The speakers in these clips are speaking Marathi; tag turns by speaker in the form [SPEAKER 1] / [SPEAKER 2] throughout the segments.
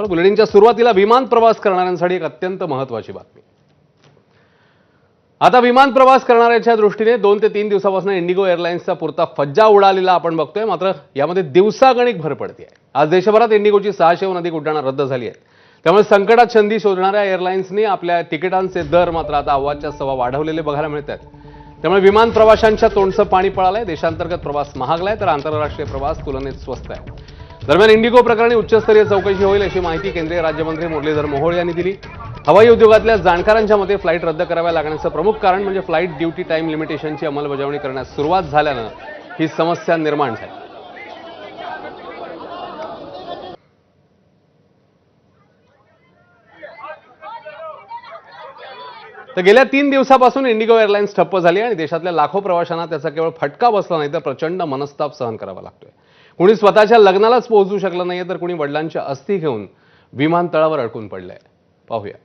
[SPEAKER 1] बुलेटिनच्या सुरुवातीला विमान प्रवास करणाऱ्यांसाठी एक अत्यंत महत्त्वाची बातमी। आता विमान प्रवास करणाऱ्यांच्या दृष्टीने 2 ते 3 दिवसापासून इंडिगो एअरलाइन्सचा पुरता फज्जा उडालेला आपण बघतोय, मात्र यामध्ये दिवसागणिक भर पडते आहे। आज देशभरात इंडिगोची 600हून अधिक उड्डाणं रद्द झाली आहेत। त्यामुळे संकटात संधी शोधणाऱ्या एअरलाइन्सनी आपल्या तिकिटांचे दर मात्र आता अव्वाच्या सव्वा वाढवलेले बघायला मिळतात। त्यामुळे विमान प्रवाशांच्या तोंडचं पाणी पळालंय। देशांतर्गत प्रवास महागलाय तर आंतरराष्ट्रीय प्रवास तुलनेत स्वस्त आहे। दरम्यान इंडिगो प्रकरणी उच्चस्तरीय चौकशी होईल अशी माहिती केंद्रीय राज्यमंत्री मुरलीधर मोहोळ यांनी दिली। हवाई उद्योगातल्या जाणकारांच्या मते फ्लाईट रद्द कराव्या लागण्याचं प्रमुख कारण म्हणजे फ्लाईट ड्युटी टाइम लिमिटेशनची अंमलबजावणी करण्यास सुरुवात झाल्यानं ही समस्या निर्माण झाली। तर गेल्या 3 दिवसापासून इंडिगो एअरलाइन्स ठप्प झाली आणि देशातल्या लाखो प्रवाशांना त्याचा केवळ फटका बसला नाही तर प्रचंड मनस्ताप सहन करावा लागतोय। कुणी स्वतःच्या लग्नालाच पोहोचू शकलं नाहीये तर कुणी वडिलांच्या अस्थी घेऊन विमानतळावर अडकून पडलंय। पाहूया।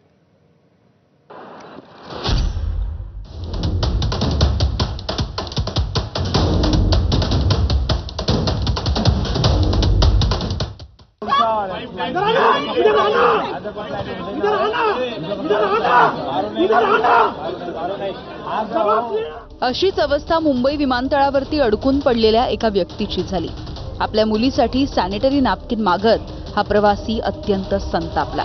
[SPEAKER 2] अशीच अवस्था मुंबई विमानतळावरती अडकून पडलेल्या एका व्यक्तीची झाली। आपल्या मुलीसाठी सॅनिटरी नॅपकिन मागत हा प्रवासी अत्यंत संतापला।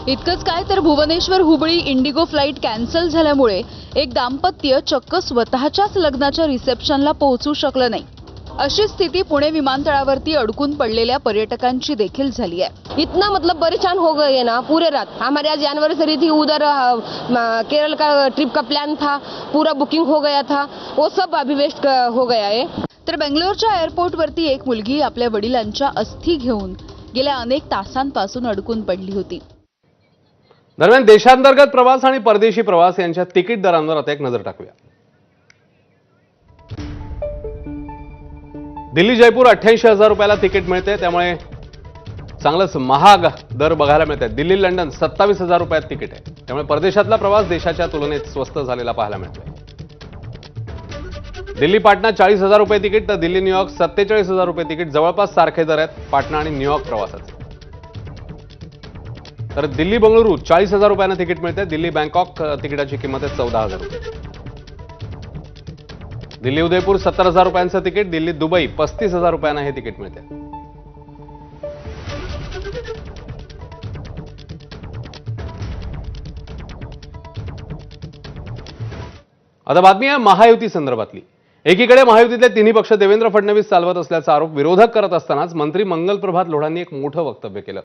[SPEAKER 2] इतकंच काय तर भुवनेश्वर हुबळी इंडिगो फ्लाईट कॅन्सल झाल्यामुळे एक दाम्पत्य चक्क स्वतःच्याच लग्नाच्या रिसेप्शनला पोहोचू शकलं नाही। अशी स्थिती पुणे विमानतळावरती अडकून पडलेल्या पर्यटकांची देखील झाली है।
[SPEAKER 3] इतना मतलब परेशान हो गए ना पूरे रात। हमारे आज एनिवर्सरी थी, उधर केरल का ट्रिप का प्लान था, पूरा बुकिंग हो गया था, वो सब अभी वेस्ट हो गया है।
[SPEAKER 2] तर बेंगलोरच्या एअरपोर्टवरती एक मुलगी आपल्या वडिलांच्या अस्थी घेऊन गेल्या अनेक तासांपासून अडकून पडली होती।
[SPEAKER 1] दरम्यान देशांतर्गत प्रवास आणि परदेशी प्रवास यांच्या तिकीट दरांवर आता एक नजर टाकूया। दिल्ली जयपूर 88,000 रुपयाला तिकीट मिळते, त्यामुळे चांगलंच महाग दर बघायला मिळतात। दिल्ली लंडन 27,000 रुपयात तिकीट आहे, त्यामुळे परदेशातला प्रवास देशाच्या तुलनेत स्वस्त झालेला पाहायला मिळतोय। दिल्ली पाटणा 40,000 रुपये तिकीट तर दिल्ली न्यूयॉर्क 47,000 रुपये तिकीट जवळपास सारखे दर आहेत पाटणा आणि न्यूयॉर्क प्रवासाचे। तर दिल्ली बंगळुरू 40,000 रुपयांना तिकीट मिळते। दिल्ली बँकॉक तिकिटाची किंमत आहे 14,000 रुपये। दिल्ली उदयपूर 70,000 रुपयांचं तिकीट, दिल्ली दुबई 35,000 रुपयांना हे तिकीट मिळते। आता बातमी आहे महायुती संदर्भातली। एकीकडे महायुतीतले तिन्ही पक्ष देवेंद्र फडणवीस चालवत असल्याचा आरोप विरोधक करत असतानाच मंत्री मंगल प्रभात लोढांनी एक मोठं वक्तव्य केलं।